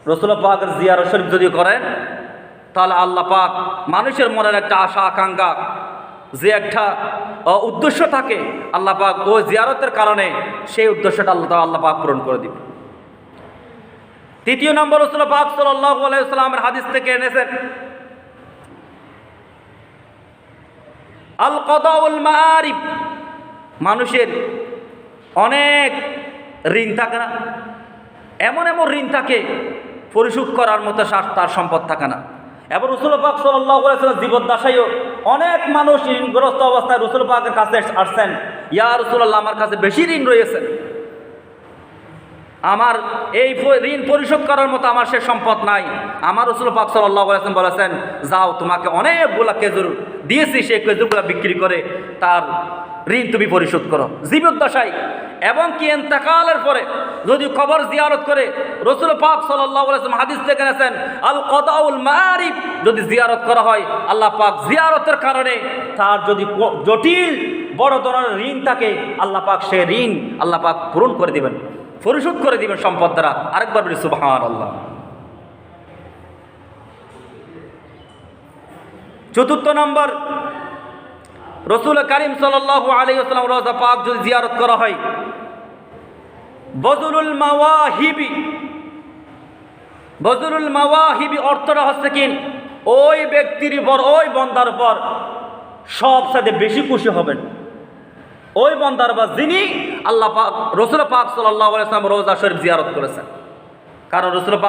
রসুল পাকের জিয়ারত শরীফ যদি করেন তাহলে আল্লাহ পাক মানুষের মনের একটা আশা আকাঙ্ক্ষা যে একটা উদ্দেশ্য থাকে, আল্লাহ পাক ওই জিয়ারতের কারণে সেই উদ্দেশ্যটা আল্লাহ পাক পূরণ করে দিবে। তৃতীয় নম্বর, রসুল পাক সাল্লাল্লাহু আলাইহি ওয়াসাল্লামের হাদিস থেকে এনেছেন, আল কদাউল মাআরিব, মানুষের অনেক ঋণ থাকে না, এমন এমন ঋণ থাকে পরিশোধ করার মতো তার সম্পদ থাকে না। এবং রসুল পাক সাল্লাল্লাহু আলাইহি ওয়াসাল্লাম জীবদ্দশায়ও অনেক মানুষ ঋণগ্রস্ত অবস্থায় রসুল পাকের কাছে আসছেন, ইয়া রাসূলুল্লাহ, আমার কাছে বেশি ঋণ রয়েছে, আমার এই ঋণ পরিশোধ করার মতো আমার সে সম্পদ নাই। আমার রসুল পাক সাল্লাল্লাহু আলাইহি ওয়াসাল্লাম বলেছেন, যাও, তোমাকে অনেকগুলা খেজুর দিয়েছি, সেই খেজুরগুলা বিক্রি করে তার ঋণ তুমি পরিশোধ করো জীবদ্দশায়। এবং কি ইন্তেকালের পরে যদি কবর জিয়ারত করে, রসুল পাক সাল্লাল্লাহু আলাইহি ওয়াসাল্লাম হাদিস থেকে এনেছেন, আল কদাউল মাআরিব, যদি জিয়ারত করা হয়, আল্লাহ পাক জিয়ারতের কারণে তার যদি জটিল বড় ধরনের ঋণ থাকে, আল্লাহ পাক সে ঋণ আল্লাহ পাক পূরণ করে দিবেন, পরিশোধ করে দিবেন সম্পদ দ্বারা। আরেকবার বলি সুবহানাল্লাহ। চতুর্থ নম্বর, রসুল করিম সাল্লাল্লাহু আলাইহি ওয়াসাল্লাম রওজা পাক যদি জিয়ারত করা হয়, বজলুল মাওয়াহিবি, বজলুল মাওয়াহিবি অর্থটা হচ্ছে কি, ওই ব্যক্তির উপর, ওই বন্দার উপর সবচেয়ে বেশি খুশি হবেন ওই বন্দার বা যিনি আল্লাহ পাক রসুল পাক সাল্লাল্লাহু আলাইহি ওয়াসাল্লাম রওজা শরীফ জিয়ারত করেছেন। কারণ রসুল পাক